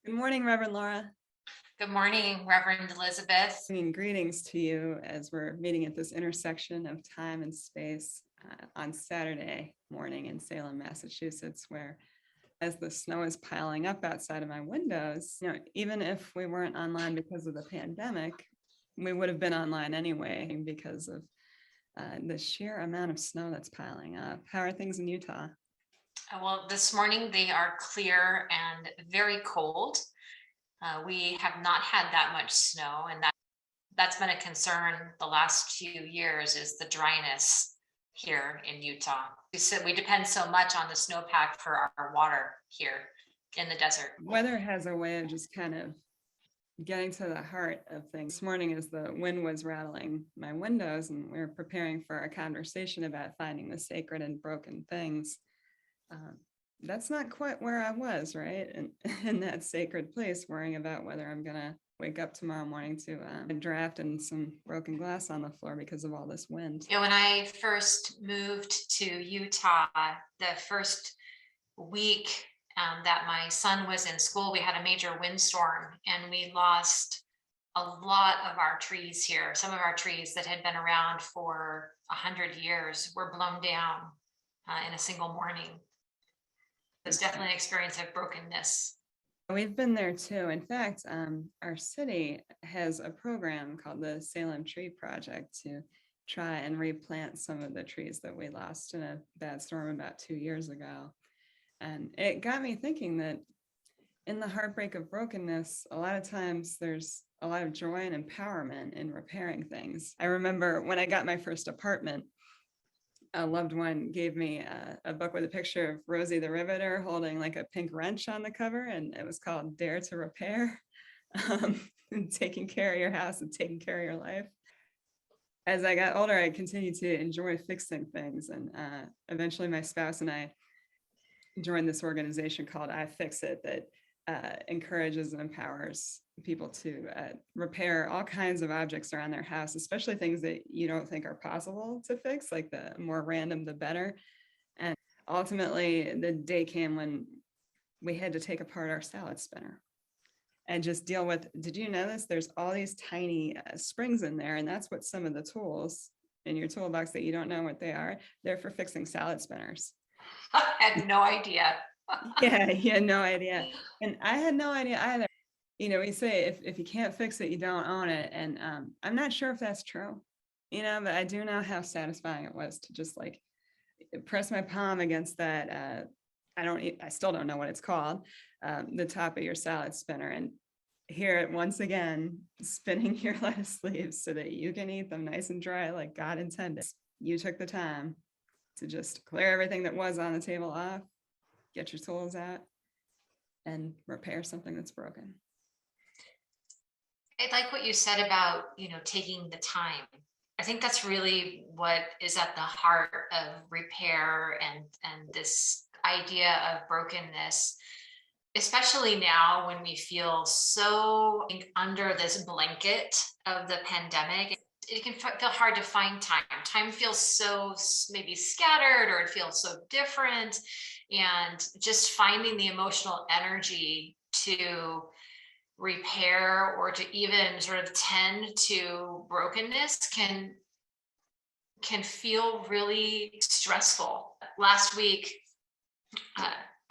Good morning, Reverend Laura. Good morning, Reverend Elizabeth. Greetings to you as we're meeting at this intersection of time and space on Saturday morning in Salem, Massachusetts, where as the snow is piling up outside of my windows, even if we weren't online because of the pandemic, we would have been online anyway because of the sheer amount of snow that's piling up. How are things in Utah? Well, this morning they are clear and very cold. We have not had that much snow, and that's been a concern the last few years, is the dryness here in Utah. We depend so much on the snowpack for our water here in the desert. Weather has a way of just kind of getting to the heart of things. This morning, as the wind was rattling my windows and we were preparing for a conversation about finding the sacred and broken things, that's not quite where I was, right? In that sacred place, worrying about whether I'm going to wake up tomorrow morning to a draft and some broken glass on the floor because of all this wind. When I first moved to Utah, the first week that my son was in school, we had a major windstorm and we lost a lot of our trees here. Some of our trees that had been around for 100 years were blown down in a single morning. It's definitely an experience of brokenness. We've been there too. In fact, our city has a program called the Salem Tree Project to try and replant some of the trees that we lost in a bad storm about 2 years ago. And it got me thinking that in the heartbreak of brokenness, a lot of times there's a lot of joy and empowerment in repairing things. I remember when I got my first apartment, a loved one gave me a book with a picture of Rosie the Riveter holding like a pink wrench on the cover, and it was called Dare to Repair, taking care of your house and taking care of your life. As I got older, I continued to enjoy fixing things, and eventually my spouse and I joined this organization called I Fix It that encourages and empowers people to repair all kinds of objects around their house, especially things that you don't think are possible to fix, like the more random, the better. And ultimately, the day came when we had to take apart our salad spinner and just deal with, did you know this? There's all these tiny springs in there, and that's what some of the tools in your toolbox that you don't know what they are, they're for fixing salad spinners. I had no idea. Yeah, he had no idea. And I had no idea either. We say if you can't fix it, you don't own it. And I'm not sure if that's true, but I do know how satisfying it was to just like press my palm against that. I still don't know what it's called, the top of your salad spinner, and hear it once again, spinning your lettuce leaves so that you can eat them nice and dry like God intended. You took the time to just clear everything that was on the table off, get your tools out, and repair something that's broken. I like what you said about, taking the time. I think that's really what is at the heart of repair and this idea of brokenness, especially now when we feel so under this blanket of the pandemic. It can feel hard to find time. Time feels so maybe scattered, or it feels so different. And just finding the emotional energy to repair or to even sort of tend to brokenness can feel really stressful. Last week,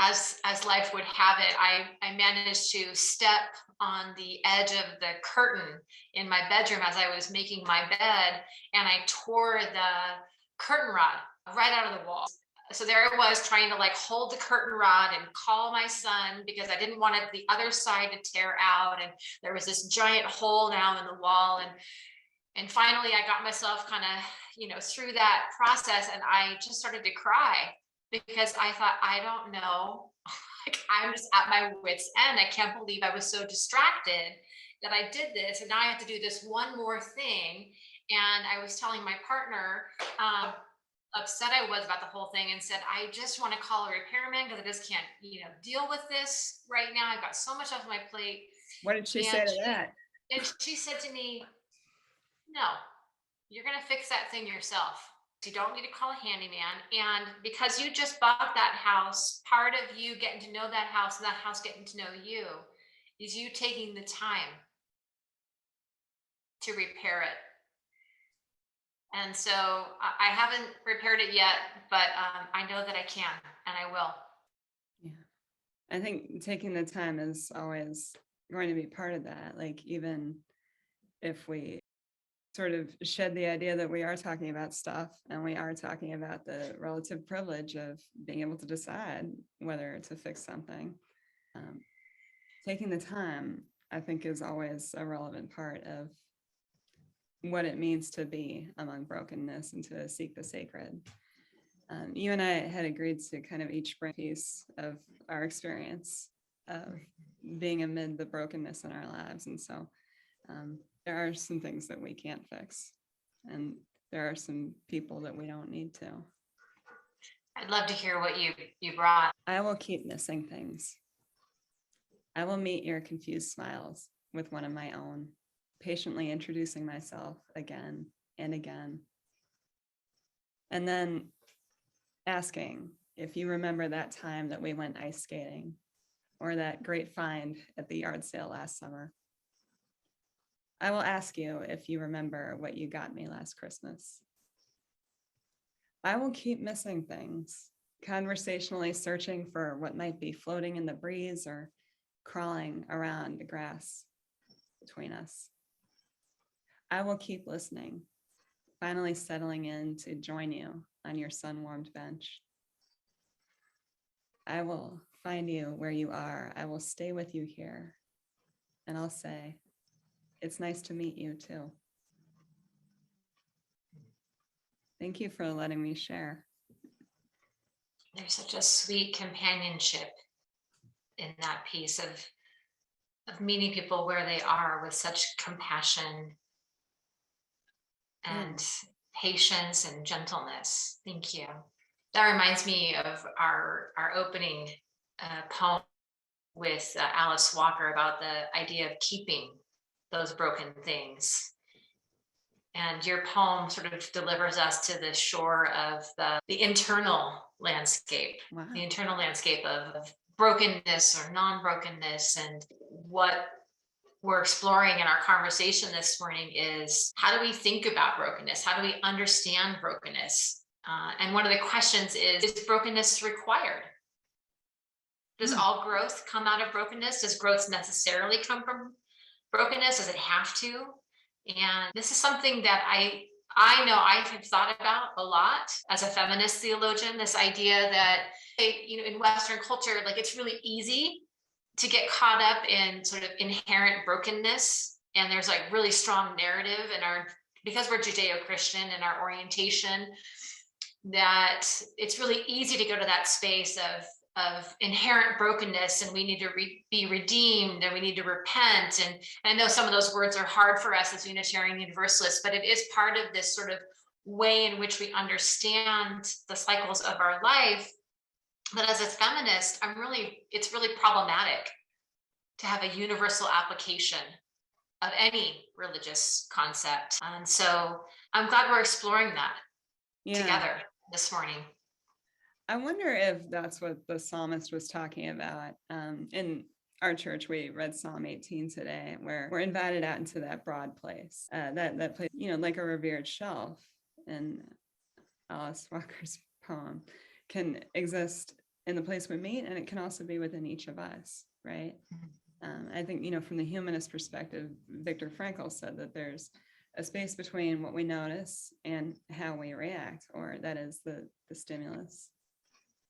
as life would have it, I managed to step on the edge of the curtain in my bedroom as I was making my bed, and I tore the curtain rod right out of the wall. So there I was trying to like hold the curtain rod and call my son because I didn't want it the other side to tear out, and there was this giant hole now in the wall, and finally I got myself kind of through that process, and I just started to cry because I thought, I don't know, like I'm just at my wit's end. I can't believe I was so distracted that I did this, and now I have to do this one more thing. And I was telling my partner upset I was about the whole thing, and said, I just want to call a repairman because I just can't, deal with this right now. I've got so much off my plate. What did she say to that? And she said to me, no, you're going to fix that thing yourself. You don't need to call a handyman. And because you just bought that house, part of you getting to know that house and that house getting to know you is you taking the time to repair it. And so I haven't repaired it yet, but I know that I can, and I will. Yeah. I think taking the time is always going to be part of that. Like, even if we sort of shed the idea that we are talking about stuff and we are talking about the relative privilege of being able to decide whether to fix something, taking the time, I think, is always a relevant part of what it means to be among brokenness and to seek the sacred. You and I had agreed to kind of each bring a piece of our experience of being amid the brokenness in our lives. And so there are some things that we can't fix, and there are some people that we don't need to. I'd love to hear what you brought. I will keep missing things. I will meet your confused smiles with one of my own, patiently introducing myself again and again. And then asking if you remember that time that we went ice skating, or that great find at the yard sale last summer. I will ask you if you remember what you got me last Christmas. I will keep missing things, conversationally searching for what might be floating in the breeze or crawling around the grass between us. I will keep listening, finally settling in to join you on your sun-warmed bench. I will find you where you are. I will stay with you here. And I'll say, it's nice to meet you too. Thank you for letting me share. There's such a sweet companionship in that piece of meeting people where they are with such compassion and patience and gentleness. Thank you. That reminds me of our opening poem with Alice Walker about the idea of keeping those broken things. And your poem sort of delivers us to the shore of the internal landscape, Wow. The internal landscape of brokenness or non-brokenness. And what we're exploring in our conversation this morning is, how do we think about brokenness? How do we understand brokenness? And one of the questions is brokenness required? Does all growth come out of brokenness? Does growth necessarily come from brokenness? Does it have to? And this is something that I know I have thought about a lot as a feminist theologian, this idea that, in Western culture, like, it's really easy to get caught up in sort of inherent brokenness. And there's like really strong narrative because we're Judeo-Christian in our orientation, that it's really easy to go to that space of inherent brokenness, and we need to be redeemed, and we need to repent. And I know some of those words are hard for us as Unitarian Universalists, but it is part of this sort of way in which we understand the cycles of our life. But as a feminist, it's really problematic to have a universal application of any religious concept. And so I'm glad we're exploring that together this morning. I wonder if that's what the psalmist was talking about. In our church, we read Psalm 18 today, where we're invited out into that broad place, that place, like a revered shelf in Alice Walker's poem, can exist in the place we meet, and it can also be within each of us, right? I think, from the humanist perspective, Viktor Frankl said that there's a space between what we notice and how we react, or that is the stimulus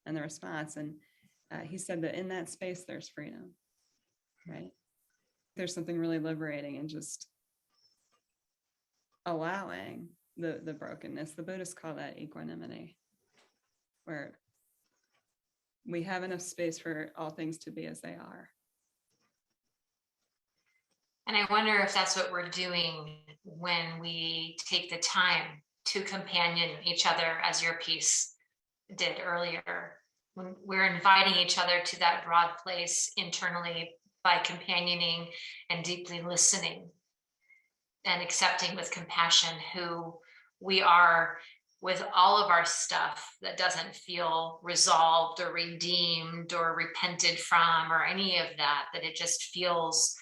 and the response. And he said that in that space, there's freedom, right? There's something really liberating in just allowing the brokenness. The Buddhists call that equanimity, where we have enough space for all things to be as they are. And I wonder if that's what we're doing when we take the time to companion each other, as your piece did earlier, when we're inviting each other to that broad place internally by companioning and deeply listening and accepting with compassion who we are with all of our stuff that doesn't feel resolved or redeemed or repented from or any of that, that it just feels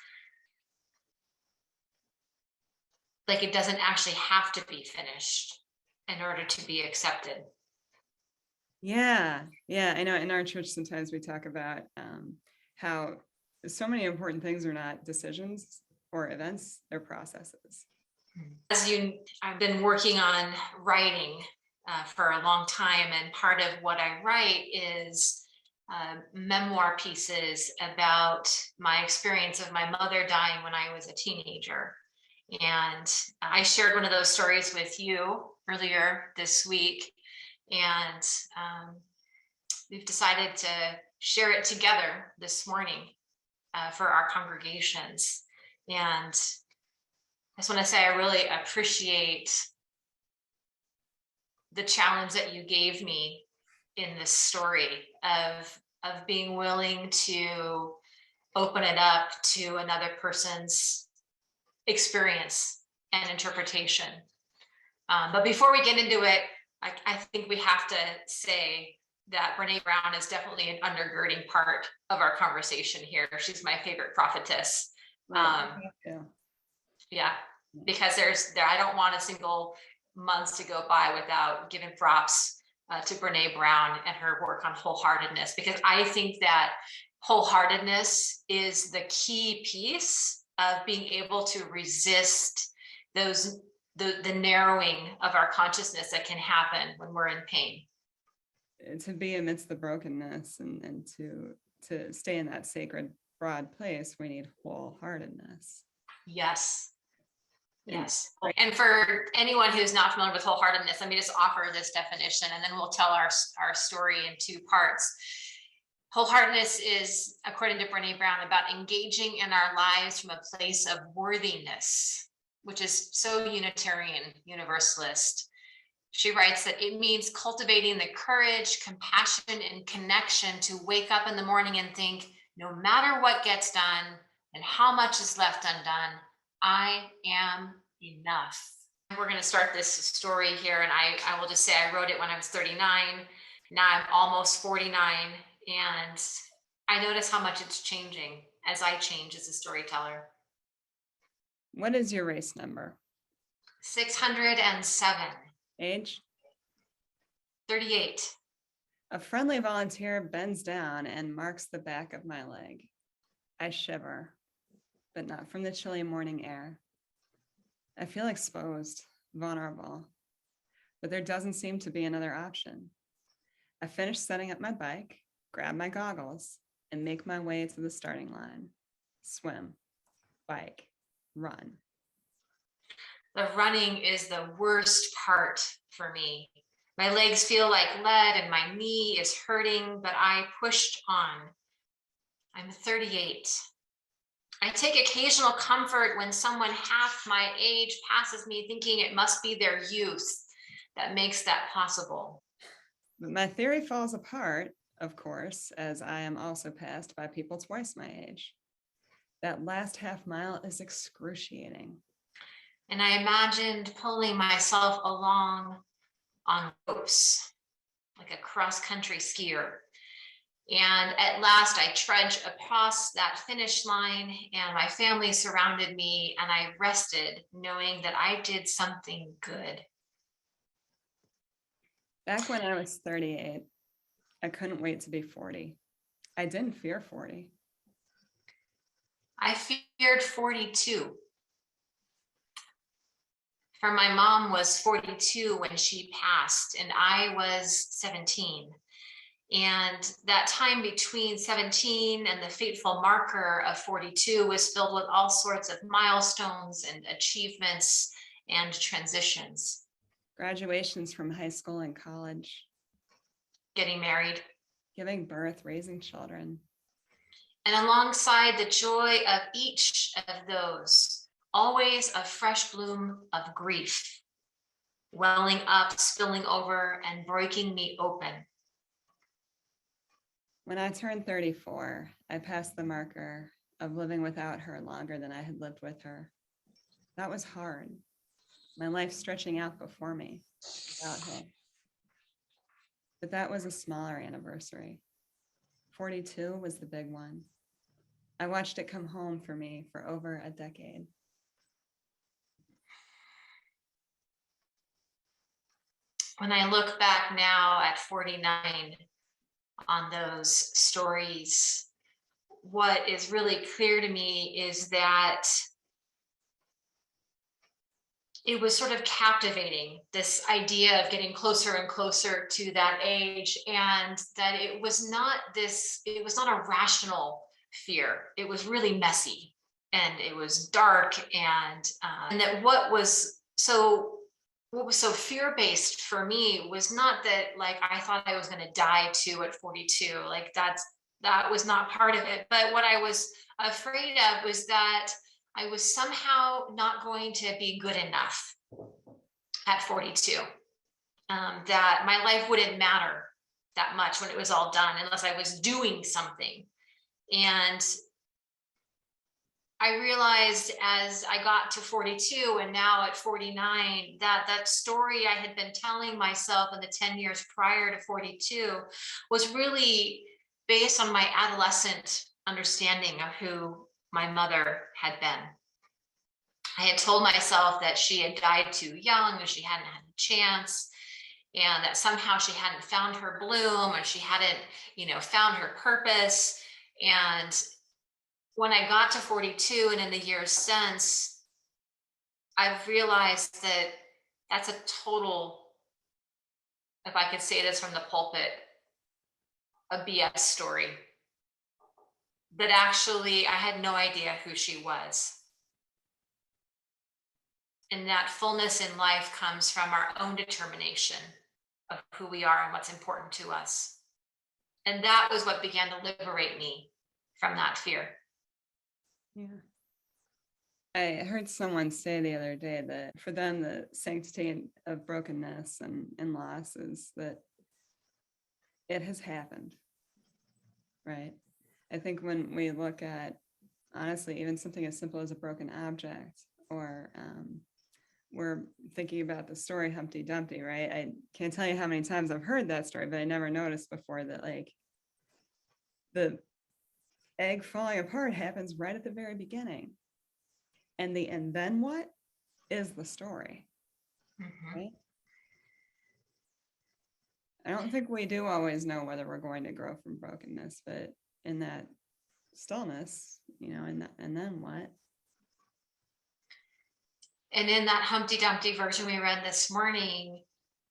like it doesn't actually have to be finished in order to be accepted. Yeah. I know in our church, sometimes we talk about how so many important things are not decisions or events, they're processes. I've been working on writing for a long time, and part of what I write is memoir pieces about my experience of my mother dying when I was a teenager. And I shared one of those stories with you earlier this week, and we've decided to share it together this morning for our congregations. And I just want to say I really appreciate the challenge that you gave me in this story of being willing to open it up to another person's experience and interpretation. But before we get into it, I think we have to say that Renee Brown is definitely an undergirding part of our conversation here. She's my favorite prophetess. Yeah, because I don't want a single month to go by without giving props to Renee Brown and her work on wholeheartedness, because I think that wholeheartedness is the key piece of being able to resist the narrowing of our consciousness that can happen when we're in pain. To be amidst the brokenness and to stay in that sacred broad place, we need wholeheartedness. Yes. And for anyone who's not familiar with wholeheartedness, let me just offer this definition, and then we'll tell our story in two parts. Wholeheartedness is, according to Renee Brown, about engaging in our lives from a place of worthiness, which is so Unitarian, Universalist. She writes that it means cultivating the courage, compassion, and connection to wake up in the morning and think, no matter what gets done and how much is left undone, I am enough. We're going to start this story here, and I will just say I wrote it when I was 39. Now I'm almost 49, and I notice how much it's changing as I change as a storyteller. What is your race number? 607. Age? 38. A friendly volunteer bends down and marks the back of my leg. I shiver, but not from the chilly morning air. I feel exposed, vulnerable, but there doesn't seem to be another option. I finish setting up my bike, grab my goggles, and make my way to the starting line. Swim, bike, run. The running is the worst part for me. My legs feel like lead and my knee is hurting, but I pushed on. I'm 38. I take occasional comfort when someone half my age passes me, thinking it must be their youth that makes that possible. But my theory falls apart, of course, as I am also passed by people twice my age. That last half mile is excruciating. And I imagined pulling myself along on ropes, like a cross-country skier. And at last I trudged across that finish line, and my family surrounded me, and I rested, knowing that I did something good. Back when I was 38, I couldn't wait to be 40. I didn't fear 40. I feared 42. For my mom was 42 when she passed, and I was 17. And that time between 17 and the fateful marker of 42 was filled with all sorts of milestones and achievements and transitions. Graduations from high school and college. Getting married. Giving birth, raising children. And alongside the joy of each of those, always a fresh bloom of grief, welling up, spilling over, and breaking me open. When I turned 34, I passed the marker of living without her longer than I had lived with her. That was hard. my life stretching out before me without hope. But that was a smaller anniversary. 42 was the big one. I watched it come home for me for over a decade. When I look back now at 49 on those stories, what is really clear to me is that it was sort of captivating, this idea of getting closer and closer to that age, and that it was not a rational fear. It was really messy, and it was dark, and that what was so fear-based for me was not that, like, I thought I was going to die too at 42. Like, that was not part of it. But what I was afraid of was that I was somehow not going to be good enough at 42. That my life wouldn't matter that much when it was all done unless I was doing something. And I realized as I got to 42 and now at 49, that story I had been telling myself in the 10 years prior to 42 was really based on my adolescent understanding of who my mother had been. I had told myself that she had died too young, and she hadn't had a chance, and that somehow she hadn't found her bloom, or she hadn't, found her purpose. And when I got to 42 and in the years since, I've realized that that's a total, if I could say this from the pulpit, a BS story. That actually I had no idea who she was. And that fullness in life comes from our own determination of who we are and what's important to us. And that was what began to liberate me from that fear. Yeah. I heard someone say the other day that for them, the sanctity of brokenness and loss is that it has happened, right? I think when we look at, honestly, even something as simple as a broken object, or we're thinking about the story Humpty Dumpty, right? I can't tell you how many times I've heard that story, but I never noticed before that, like, the egg falling apart happens right at the very beginning. And then what is the story, right? I don't think we do always know whether we're going to grow from brokenness, but in that stillness, and then what? And in that Humpty Dumpty version we read this morning,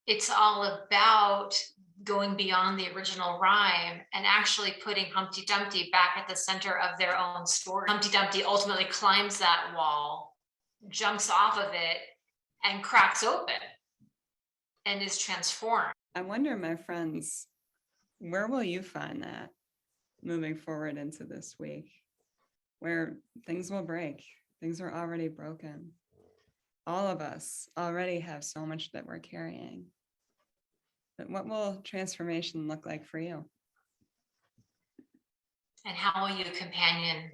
it's all about going beyond the original rhyme and actually putting Humpty Dumpty back at the center of their own story. Humpty Dumpty ultimately climbs that wall, jumps off of it, and cracks open and is transformed. I wonder, my friends, where will you find that moving forward into this week, where things will break? Things are already broken. All of us already have so much that we're carrying. But what will transformation look like for you? And how will you companion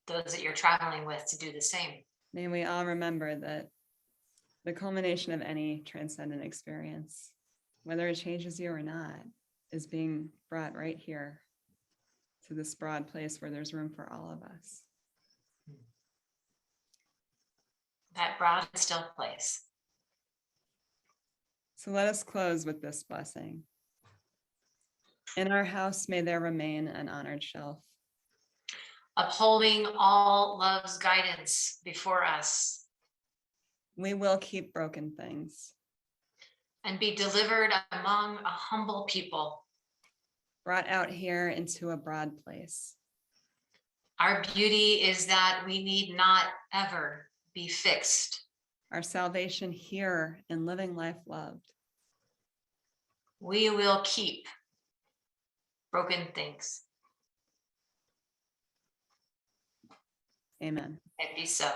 those that you're traveling with to do the same? May we all remember that the culmination of any transcendent experience, whether it changes you or not, is being brought right here to this broad place where there's room for all of us. That broad and still place. So let us close with this blessing. In our house, may there remain an honored shelf, upholding all love's guidance before us. We will keep broken things and be delivered among a humble people, brought out here into a broad place. Our beauty is that we need not ever be fixed. Our salvation here in living life loved. We will keep broken things. Amen. And be so.